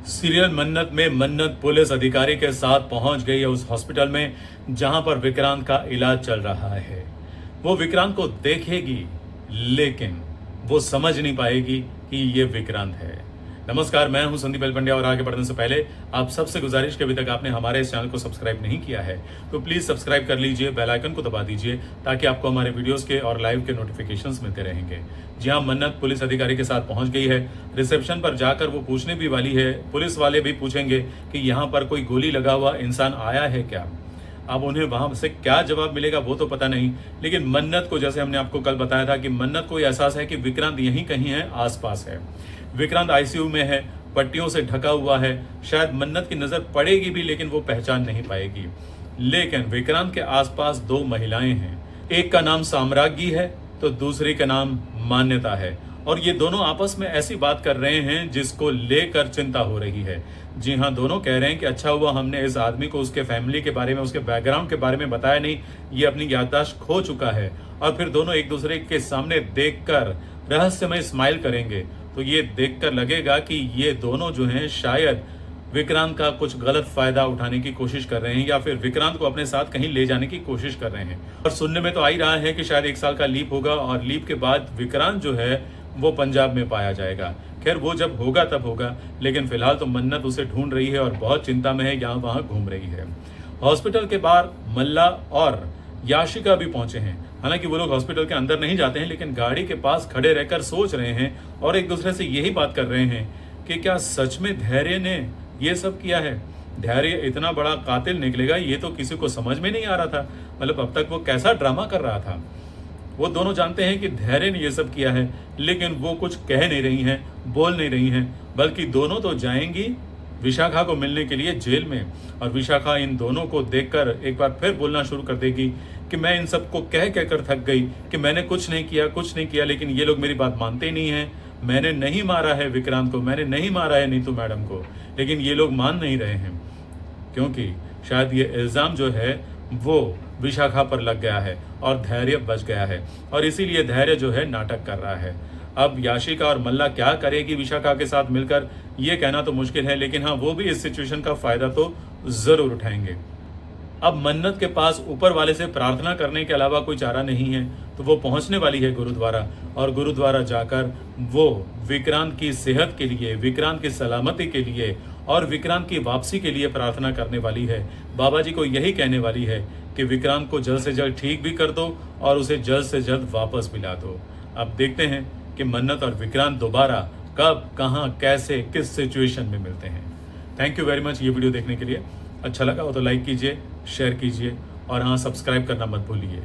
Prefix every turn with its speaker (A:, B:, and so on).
A: Serial मन्नत में मन्नत पुलिस अधिकारी के साथ पहुंच गई है उस हॉस्पिटल में जहां पर विक्रांत का इलाज चल रहा है। वो विक्रांत को देखेगी लेकिन वो समझ नहीं पाएगी कि ये विक्रांत है। नमस्कार, मैं हूं संदीप एल पंड्या और आगे बढ़ने से पहले आप सबसे गुजारिश कि अभी तक आपने हमारे इस चैनल को सब्सक्राइब नहीं किया है तो प्लीज सब्सक्राइब कर लीजिए, बेल आइकन को दबा दीजिए ताकि आपको हमारे वीडियोस के और लाइव के नोटिफिकेशंस मिलते रहेंगे। जी हाँ, मन्नत पुलिस अधिकारी के साथ पहुंच गई है। रिसेप्शन पर जाकर वो पूछने भी वाली है, पुलिस वाले भी पूछेंगे कि यहाँ पर कोई गोली लगा हुआ इंसान आया है क्या। अब उन्हें वहां से क्या जवाब मिलेगा वो तो पता नहीं, लेकिन मन्नत को, जैसे हमने आपको कल बताया था कि मन्नत को एहसास है कि विक्रांत यहीं कहीं है, आसपास है। विक्रांत आईसीयू में है, पट्टियों से ढका हुआ है। शायद मन्नत की नजर पड़ेगी भी लेकिन वो पहचान नहीं पाएगी। लेकिन विक्रांत के आसपास दो महिलाएं हैं, एक का नाम साम्राज्ञी है तो दूसरी का नाम मान्यता है, और ये दोनों आपस में ऐसी बात कर रहे हैं जिसको लेकर चिंता हो रही है। जी हाँ, दोनों कह रहे हैं कि अच्छा हुआ हमने इस आदमी को उसके फैमिली के बारे में, उसके बैकग्राउंड के बारे में बताया नहीं, ये अपनी याददाश्त खो चुका है। और फिर दोनों एक दूसरे के सामने देखकर रहस्यमय स्माइल करेंगे तो ये देखकर लगेगा कि ये दोनों जो हैं शायद विक्रांत का कुछ गलत फायदा उठाने की कोशिश कर रहे हैं या फिर विक्रांत को अपने साथ कहीं ले जाने की कोशिश कर रहे हैं। और सुनने में तो आ ही रहा है कि शायद 1 साल का लीप होगा और लीप के बाद विक्रांत जो है वो पंजाब में पाया जाएगा। खैर वो जब होगा तब होगा, लेकिन फिलहाल तो मन्नत उसे ढूंढ रही है और बहुत चिंता में है, यहाँ वहां घूम रही है। हॉस्पिटल के बाहर मल्ला और याशिका भी पहुंचे हैं। हालांकि वो लोग हॉस्पिटल के अंदर नहीं जाते हैं, लेकिन गाड़ी के पास खड़े रहकर सोच रहे हैं और एक दूसरे से यही बात कर रहे हैं कि क्या सच में धैर्य ने ये सब किया है। धैर्य इतना बड़ा कातिल निकलेगा ये तो किसी को समझ में नहीं आ रहा था। मतलब अब तक वो कैसा ड्रामा कर रहा था। वो दोनों जानते हैं कि धैर्य ने ये सब किया है, लेकिन वो कुछ कह नहीं रही हैं, बोल नहीं रही हैं, बल्कि दोनों तो जाएंगी विशाखा को मिलने के लिए जेल में। और विशाखा इन दोनों को देखकर एक बार फिर बोलना शुरू कर देगी कि मैं इन सबको कह कहकर थक गई कि मैंने कुछ नहीं किया, लेकिन ये लोग मेरी बात मानते ही नहीं हैं। मैंने नहीं मारा है विक्रांत को, मैंने नहीं मारा है नीतू मैडम को, लेकिन ये लोग मान नहीं रहे हैं क्योंकि शायद ये इल्ज़ाम जो है वो विशाखा पर लग गया है और धैर्य बच गया है, और इसीलिए धैर्य जो है नाटक कर रहा है। अब याशिका और मल्ला क्या करेगी विशाखा के साथ मिलकर ये कहना तो मुश्किल है, लेकिन हाँ वो भी इस सिचुएशन का फायदा तो जरूर उठाएंगे। अब मन्नत के पास ऊपर वाले से प्रार्थना करने के अलावा कोई चारा नहीं है, तो वो पहुंचने वाली है गुरुद्वारा, और गुरुद्वारा जाकर वो विक्रांत की सेहत के लिए, विक्रांत की सलामती के लिए और विक्रांत की वापसी के लिए प्रार्थना करने वाली है। बाबा जी को यही कहने वाली है कि विक्रांत को जल्द से जल्द ठीक भी कर दो और उसे जल्द से जल्द वापस मिला दो। अब देखते हैं कि मन्नत और विक्रांत दोबारा कब, कहां, कैसे, किस सिचुएशन में मिलते हैं। थैंक यू वेरी मच ये वीडियो देखने के लिए। अच्छा लगा हो तो लाइक कीजिए, शेयर कीजिए और हाँ, सब्सक्राइब करना मत भूलिए।